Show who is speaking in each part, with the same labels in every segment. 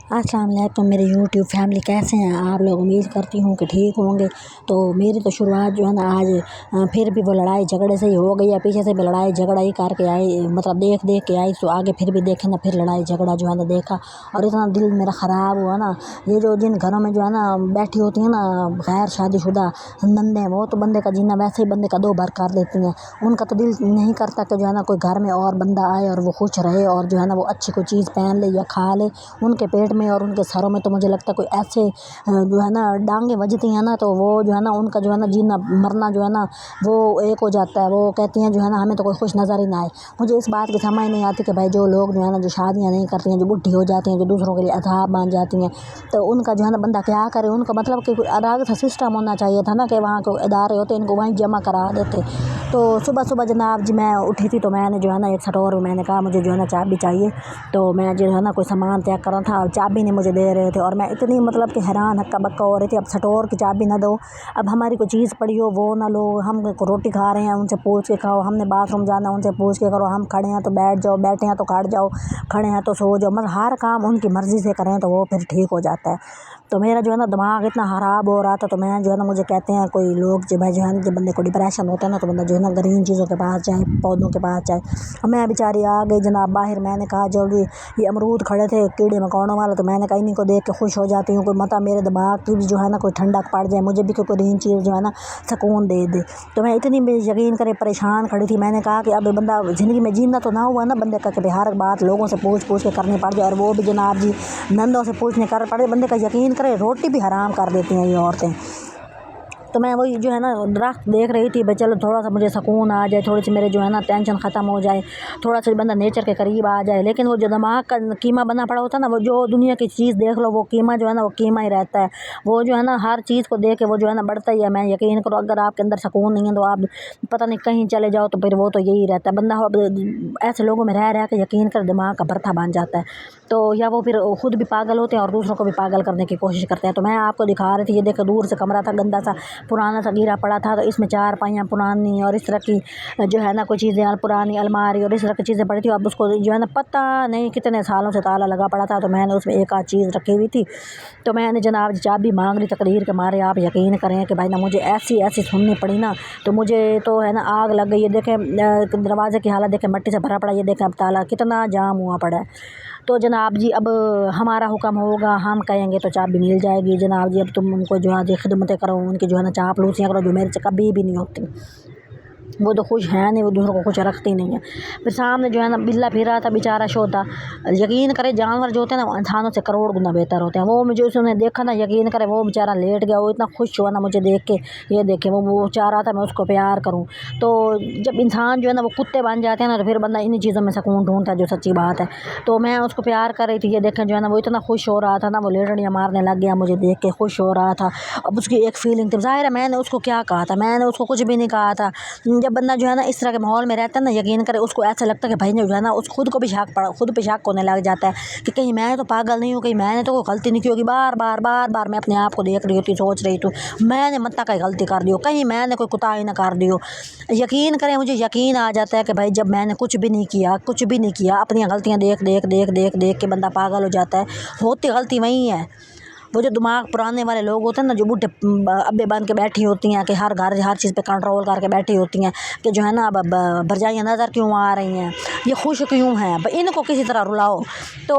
Speaker 1: अस्सलाम वालेकुम मेरे यूट्यूब फैमिली, कैसे हैं आप लोग। उम्मीद करती हूँ कि ठीक होंगे। तो मेरी तो शुरुआत जो है ना आज फिर भी वो लड़ाई झगड़े से ही हो गई है। पीछे से भी लड़ाई झगड़ा ही करके आई, मतलब देख देख के आई, तो आगे फिर भी देखे ना, फिर लड़ाई झगड़ा जो है ना देखा और इतना दिल मेरा ख़राब हुआ ना। ये जो जिन घरों में जो है ना बैठी होती हैं ना गैर शादीशुदा नंदे, वो तो बंदे का जीना वैसे ही बंदे का दो बार कर देती हैं। उनका तो दिल नहीं करता कि जो है ना कोई घर में और बंदा आए और वो खुश रहे और जो है ना वो अच्छी कोई चीज़ पहन ले या खा ले। उनके पेट में और उनके सरों में तो मुझे लगता है कोई ऐसे जो है ना डांगे बजती हैं ना, तो वो जो है ना उनका जो है ना जीना मरना जो है ना वो एक हो जाता है। वो कहती हैं जो है ना हमें तो कोई खुश नज़र ही ना आए। मुझे इस बात की समझ नहीं आती कि भाई जो लोग जो है ना जो शादियाँ नहीं करती हैं, जो बुढ़ी हो जाती हैं, जो दूसरों के लिए अज़ाब बन जाती हैं, तो उनका जो है ना बंदा क्या करे। उनका मतलब कि कोई अलग सा सिस्टम होना चाहिए था ना कि वहाँ के इदारे होते इनको वहीं जमा करा देते। तो सुबह सुबह जनाब जी मैं उठी थी, तो मैंने जो है ना एक स्टोर में मैंने कहा मुझे जो है ना चाबी चाहिए। तो मैं जो है ना कोई सामान चेक कर रहा था, चाबी नहीं मुझे दे रहे थे और मैं इतनी मतलब कि हैरान हक्का बक्का हो रही थी। अब स्टोर की चाबी ना दो, अब हमारी कोई चीज़ पड़ी हो वो ना लो, हम रोटी खा रहे हैं उनसे पूछ के खाओ, हमने बाथरूम जाना है उनसे पूछ के करो, हम खड़े हैं तो बैठ जाओ, बैठे हैं तो खड़ जाओ, खड़े हैं तो सो जाओ, मतलब हर काम उनकी मर्ज़ी से करें तो वो फिर ठीक हो जाता है। तो मेरा जो है ना दिमाग इतना ख़राब हो रहा था। तो मैं जो है ना मुझे कहते हैं कोई लोग जब भाई जो है ना जब बंदे को डिप्रेशन होता है ना, तो बंदा जो है ना ग्रीन चीज़ों के पास जाए, पौधों के पास जाए। और मैं बेचारी आ गई जनाब बाहर। मैंने कहा जल्दी, ये अमरूद खड़े थे कीड़े मकोड़ों वाले, तो मैंने कहा इन्हीं को देख के खुश हो जाती हूँ, कोई मता मेरे दिमाग की भी जो है ना कोई ठंडक पड़ जाए, मुझे भी कोई ग्रीन चीज़ जो है ना सुकून दे दे। तो मैं इतनी यकीन करे परेशान खड़ी थी। मैंने कहा कि अब बंदा ज़िंदगी में जीना तो ना हुआ ना बंदे का कि हर बात लोगों से पूछ पूछ के करनी पड़ जाए, और वो भी जनाब जी नंदों से पूछने कर पड़े। बंदे का यकीन करे रोटी भी हराम कर देती हैं ये औरतें। तो मैं वही जो है ना दरख्त देख रही थी, भाई चलो थोड़ा सा मुझे सुकून आ जाए, थोड़ी सी मेरे जो है ना टेंशन ख़त्म हो जाए, थोड़ा सा बंदा नेचर के करीब आ जाए। लेकिन वो जो दिमाग का कीमा बना पड़ा होता है ना, वो जो दुनिया की चीज़ देख लो वो कीमा जो है ना वो कीमा ही रहता है। वो जो है ना हर चीज़ को देख के वो जो है ना बढ़ता ही है। मैं यकीन करो अगर आपके अंदर सुकून नहीं है तो आप पता नहीं कहीं चले जाओ, तो फिर वो तो यही रहता है। बंदा ऐसे लोगों में रह के यकीन कर दिमाग का भरथा बन जाता है। तो या वो फिर खुद भी पागल होते हैं और दूसरों को भी पागल करने की कोशिश करते हैं। तो मैं आपको दिखा रही थी, ये देखो दूर से कमरा था गंदा सा पुराना सा गिरा पड़ा था, तो इसमें चार पाइयाँ पुरानी और इस तरह की जो है ना कोई चीज़ें पुरानी अलमारी और इस तरह की चीज़ें पड़ी थी। अब उसको जो है ना पता नहीं कितने सालों से ताला लगा पड़ा था, तो मैंने उसमें एक आध चीज़ रखी हुई थी। तो मैंने जनाब चाबी मांग ली तकदीर के मारे। आप यकीन करें कि भाई ना मुझे ऐसी ऐसी सुननी पड़ी ना, तो मुझे तो है ना आग लग गई। ये देखें दरवाजे की हालत देखें, मट्टी से भरा पड़ा, ये देखें अब ताला कितना जाम हुआ पड़ा है। तो जनाब जी अब हमारा हुक्म होगा, हम कहेंगे तो चाबी मिल जाएगी। जनाब जी अब तुम उनको जो है खिदमतें करो, उनकी जो है ना चापलूसियाँ करो, जो मेरे से कभी भी नहीं होती। वो तो खुश है नहीं, वो दूसरों को खुश रखती नहीं है। फिर सामने जो है ना बिल्ला फिर रहा था बेचारा शोता। यकीन करे जानवर जो होते हैं ना इंसानों से करोड़ गुना बेहतर होते हैं। वो मुझे उसने देखा ना, यकीन करे वो बेचारा लेट गया, वो इतना खुश हुआ ना मुझे देख के। ये देखे वो चाह रहा था मैं उसको प्यार करूँ। तो जब इंसान जो है ना वो कुत्ते बन जाते हैं ना, तो फिर बंदा इन्हीं चीज़ों में सुकून ढूंढता है, जो सच्ची बात है। तो मैं उसको प्यार कर रही थी। ये देखें जो है ना वो इतना खुश हो रहा था ना, वो लेटड़ियाँ मारने लग गया, मुझे देख के खुश हो रहा था। अब उसकी एक फीलिंग थी, ज़ाहिर है मैंने उसको क्या कहा था, मैंने उसको कुछ भी नहीं कहा था। जब बंदा जो है ना इस तरह के माहौल में रहता है ना, यकीन करे उसको ऐसा लगता है कि भाई जो है ना उस खुद को भी खुद पे शक होने लग जाता है कि कहीं मैं तो पागल नहीं हूँ, कहीं मैंने तो कोई गलती नहीं की होगी। बार बार बार बार मैं अपने आप को देख रही होती, सोच रही थी मैंने मत कहीं गलती कर दी हो, कहीं मैंने कोई कुताही ना कर दी हो। यकीन करें मुझे यकीन आ जाता है कि भाई जब मैंने कुछ भी नहीं किया, कुछ भी नहीं किया, अपनी गलतियाँ देख देख देख देख देख के बंदा पागल हो जाता है। होती गलती वही है। वो जो दिमाग पुराने वाले लोग होते हैं ना, जो बूढ़े अब्बे बन के बैठी होती हैं कि हर घर हर चीज़ पे कंट्रोल करके बैठी होती हैं कि जो है ना अब भरजाइयाँ नज़र क्यों आ रही हैं, ये खुश क्यों हैं, भाई इनको किसी तरह रुलाओ। तो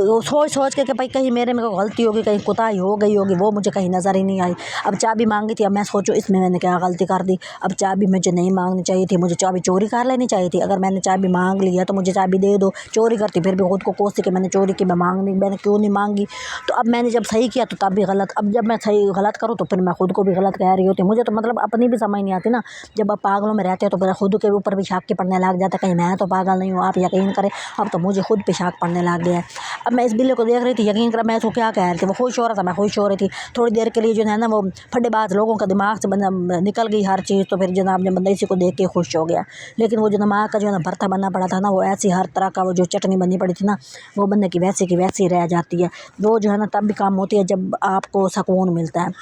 Speaker 1: वो सोच सोच के कि भाई कहीं मेरे में कोई गलती होगी, कहीं कुताही हो गई होगी, वो मुझे कहीं नज़र ही नहीं आई। अब चाबी मांगी थी, अब मैं सोचूं इसमें मैंने क्या गलती कर दी। अब चाबी मुझे नहीं मांगनी चाहिए थी, मुझे चाबी चोरी कर लेनी चाहिए थी। अगर मैंने चाबी मांग ली है तो मुझे चाबी दे दो। चोरी करती फिर भी खुद को कोसती कि मैंने चोरी की, मैं मांगनी मैंने क्यों नहीं मांगी। तो अब मैंने जब सही किया तो तब भी गलत, अब जब मैं सही गलत करूँ तो फिर मैं खुद को भी गलत कह रही होती। मुझे तो मतलब अपनी भी समझ नहीं आती ना। जब आप पागलों में रहते हैं तो फिर खुद के ऊपर भी शक के पड़ने लग जाता है, कहीं मैं तो पागल नहीं हूँ। आप यकीन करें अब तो मुझे खुद पे शक पड़ने लग गया है। अब मैं इस बिल्ली को देख रही थी, यकीन करें मैं उसको क्या कह रही थी, वो खुश हो रहा था, मैं खुश हो रही थी। थोड़ी देर के लिए जो है ना वो फड्डेबाज लोगों का दिमाग से बंदा निकल गई हर चीज़। तो फिर जनाब ने बंदा इसी को देख के खुश हो गया। लेकिन वो जो दिमाग का जो है ना भरता बनना पड़ा था ना, वो ऐसी हर तरह का वो जो चटनी बननी पड़ी थी ना, वो बंदे की वैसी रह जाती है। वो जो है ना तब भी काम होती है जब आपको सुकून मिलता है।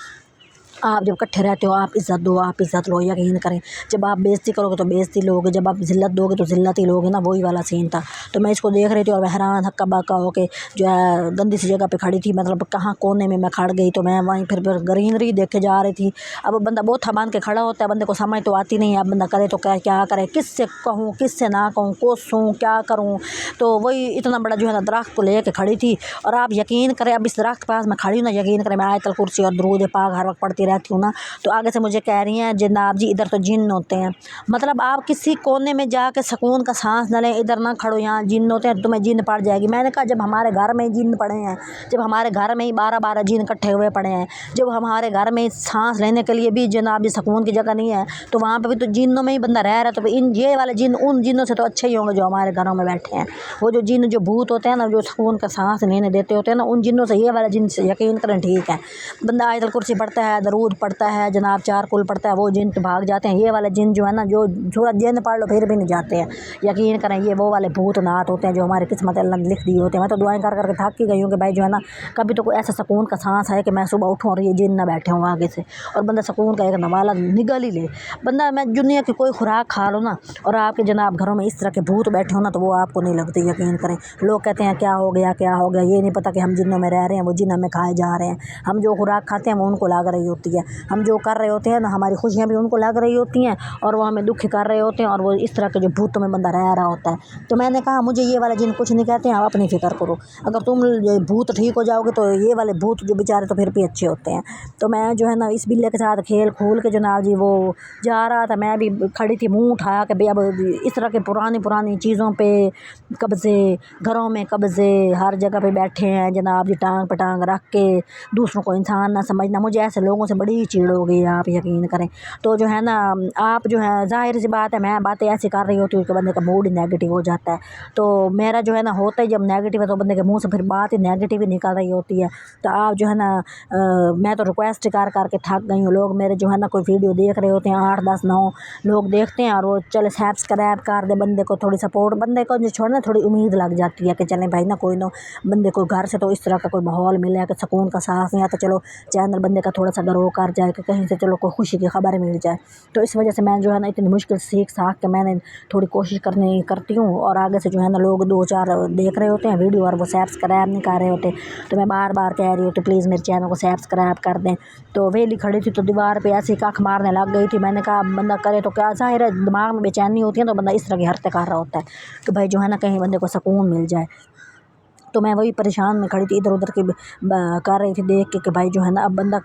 Speaker 1: आप जब इकट्ठे रहते हो आप इज़्ज़त दो, आप इज़्ज़त लो, यकीन करें। जब आप बेइज़्ज़ती करोगे तो बेइज़्ज़ती लोगे, जब आप ज़िल्लत दोगे तो ज़िल्लत ही लोगे ना, वही वाला सीन था। तो मैं इसको देख रही थी और मैं हैरान हक्का-बक्का होके जो है गंदी सी जगह पे खड़ी थी, मतलब कहाँ कोने में मैं खड़ गई। तो मैं वहीं फिर ग्रीनरी देखे जा रही थी। अब बंदा बोथा बाँध के खड़ा होता है, बंदे को समझ तो आती नहीं है, अब बंदा करे तो क्या करे, किससे कहूँ, किससे ना कहूँ, कोसूँ, क्या करूँ? तो वही इतना बड़ा जो है ना दरख्त को लेके खड़ी थी। और आप यकीन करें, अब इस दरख्त के पास मैं खड़ी हूँ ना, यकीन करें मैं आयतल कुर्सी और दुरूद पाक हर वक़्त पढ़ती रहती हूँ ना, तो आगे से मुझे कह रही हैं जनाब जी इधर तो जिन्न होते हैं। मतलब आप किसी कोने में जाके सुकून का सांस न लें, इधर ना खड़ो, यहाँ जिन्न होते हैं, तुम्हें जिन्न पड़ जाएगी। मैंने कहा जब हमारे घर में ही जिन्न पड़े हैं, जब हमारे घर में ही 12-12 जिन्न इकट्ठे हुए पड़े हैं, जब हमारे घर में सांस लेने के लिए भी जनाब जी सुकून की जगह नहीं है, तो वहाँ पर भी तो जिन्नों में ही बंदा रह रहा है। तो इन ये वाले जिन्न उन जिन्नों से तो अच्छे ही होंगे जो हमारे घरों में बैठे हैं। वो जो जिन्न जो भूत होते हैं ना, जो सुकून का सांस लेने देते होते हैं ना, उन जिन्नों से ये वाले जिन्न से यकीन करें ठीक है। बंदा आयतल कुर्सी पढ़ता है, दरूद पढ़ता है, जनाब 4 कुल पढ़ता है, वो जिन्न तो भाग जाते हैं। ये वाले जिन्न जो है ना, जो सूरत जिन्न पढ़ लो फिर भी नहीं जाते हैं। यकीन करें ये वो वाले भूत नात होते हैं जो हमारी किस्मत अल्लाह ने लिख दी होते हैं। मैं तो दुआएं कर करके थक ही गई हूँ कि भाई जो है ना, कभी तो कोई ऐसा सुकून का सांस है कि मैं सुबह उठूँ और ये जिन्न ना बैठे हों आगे से, और बंदा सुकून का एक नवाला निगल ही ले। बंदा मैं दुनिया की कोई खुराक खा लो ना, और आपके जनाब घरों में इस तरह के भूत बैठे हो ना, तो वो आपको नहीं लगते। यकीन करें, लोग कहते हैं क्या हो गया, क्या हो गया, ये नहीं पता कि हम जिन्नों में रह रहे हैं, वो जिन्न हमें खाए जा रहे हैं। हम जो खुराक खाते हैं वो उनको लग रही होती है, हम जो कर रहे होते हैं ना, हमारी खुशियाँ भी उनको लग रही होती हैं, और वो हमें दुखी कर रहे होते हैं, और वो इस तरह के जो भूतों में बंदा रह रहा होता है। तो मैंने कहा मुझे ये वाले जिन्न कुछ नहीं कहते हैं, आप अपनी फ़िक्र करो। अगर तुम ये भूत ठीक हो जाओगे तो ये वाले भूत जो बेचारे तो फिर भी अच्छे होते हैं। तो मैं जो है ना इस बिल्ले के साथ खेल खोल के जनाब जी वो जा रहा था, मैं भी खड़ी थी मुँह उठाया कि भाई अब इस तरह के पुरानी चीज़ों पे कब्ज़े, घरों में कब्ज़े, हर जगह पे बैठे हैं जनाब जी टांग पे टांग रख के, दूसरों को इंसान ना समझना। मुझे ऐसे लोगों से बड़ी चिढ़ हो गई, आप यकीन करें। तो जो है ना, आप जो है ज़ाहिर सी बात है मैं बातें ऐसी कर रही होती हूँ कि बंदे का मूड नेगेटिव हो जाता है। तो मेरा जो है ना होता ही जब नेगेटिव है, तो बंदे के मुँह से फिर बात ही नेगेटिव ही निकल रही होती है। तो आप जो है ना मैं तो रिक्वेस्ट कर के थक गई हूँ। लोग मेरे जो है ना कोई वीडियो देख रहे होते हैं, 8, 10, 9 लोग देखते हैं, और वो चले सब्सक्राइब कर दे, बंदे को थोड़ी सपोर्ट, बंदे को जो छोड़ना थोड़ी उम्मीद लग जाती है कि चलें भाई ना कोई ना बंदे को घर से तो इस तरह का कोई माहौल मिले कि सुकून का सांस नहीं आता, चलो चैनल बंदे का थोड़ा सा ग्रो कर जाए कि कहीं से चलो कोई खुशी की खबर मिल जाए। तो इस वजह से मैं जो है ना इतनी मुश्किल सीख साख के मैंने थोड़ी कोशिश करती हूँ, और आगे से जो है ना लोग 2-4 देख रहे होते हैं वीडियो और वो सब्सक्राइब नहीं कर रहे होते, तो मैं बार बार कह रही हूँ तो प्लीज़ मेरे चैनल को सब्सक्राइब कर दें। तो वेली खड़ी थी तो दीवार पे ऐसी कख मारने लग गई थी। मैंने कहा बंदा करे तो क्या, ज़ाहिर है दिमाग में बेचैनी होती है तो बंदा इस तरह की हरकतें कर रहा होता है कि भाई जो है ना कहीं बंदे को सुकून मिल जाए। तो मैं वही परेशान में खड़ी थी, इधर उधर की कर रही थी देख के भाई जो है ना अब बंदा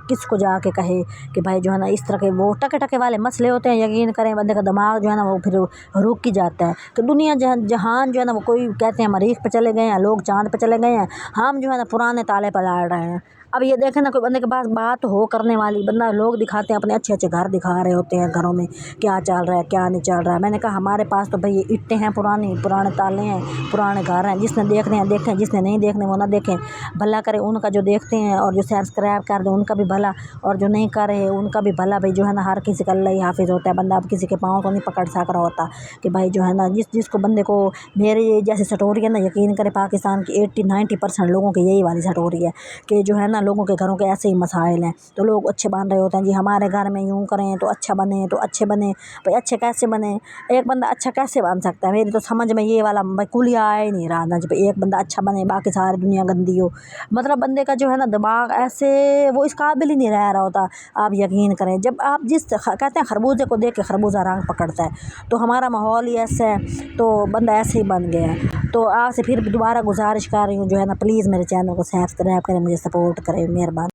Speaker 1: किसको जाके कहे कि भाई जो है ना इस तरह के वो टके वाले मसले होते हैं। यकीन करें बंदे का दिमाग जो है ना वो फिर रुक ही जाता है। तो दुनिया जहान जो है ना वो कोई कहते हैं मरीख पे चले गए हैं, लोग चाँद पे चले गए हैं, हम जो है ना पुराने ताले पर लड़ रहे हैं। अब ये देखें ना कोई बंदे के पास बात हो करने वाली, बंदा लोग दिखाते हैं अपने अच्छे घर दिखा रहे होते हैं, घरों में क्या चल रहा है क्या नहीं चल रहा है। मैंने कहा हमारे पास तो भाई ये ईंटें हैं, पुराने ताले हैं, पुराने घर हैं, जिसने देखने हैं देखें, जिसने नहीं देखने वो ना देखें। भला करे उनका जो देखते हैं और जो सब्सक्राइब कर दें उनका भी भला, और जो नहीं कर रहे उनका भी भला। भाई जो है ना हर किसी का अल्लाह ही हाफिज़ होता है, बंदा अब किसी के पाँव तो नहीं पकड़ सक रहा होता कि भाई जो है ना जिसको बंदे को मेरे जैसी स्टोरी है ना, यकीन करें पाकिस्तान की 80-90% लोगों की यही वाली स्टोरी है कि जो है ना लोगों के घरों के ऐसे ही मसाइल हैं। तो लोग अच्छे बन रहे होते हैं जी, हमारे घर में यूँ करें तो अच्छा बने, तो अच्छे बने। भाई अच्छे कैसे बने, एक बंदा अच्छा कैसे बन सकता है? मेरी तो समझ में ये वाला भाई कुलिया आ ही नहीं रहा ना, जब एक बंदा अच्छा बने बाकी सारी दुनिया गंदी हो। मतलब बंदे का जो है ना दिमाग ऐसे वो इस काबिल ही नहीं रह रहा होता। आप यकीन करें जब आप जिस कहते हैं खरबूजे को देख के खरबूजा रंग पकड़ता है, तो हमारा माहौल ही ऐसा है, तो बंदा ऐसे ही बन गया है। तो आपसे फिर दोबारा गुजारिश कर रही हूँ जो है ना प्लीज़ मेरे चैनल को सब्सक्राइब करें, मुझे सपोर्ट करें, मेहरबानी।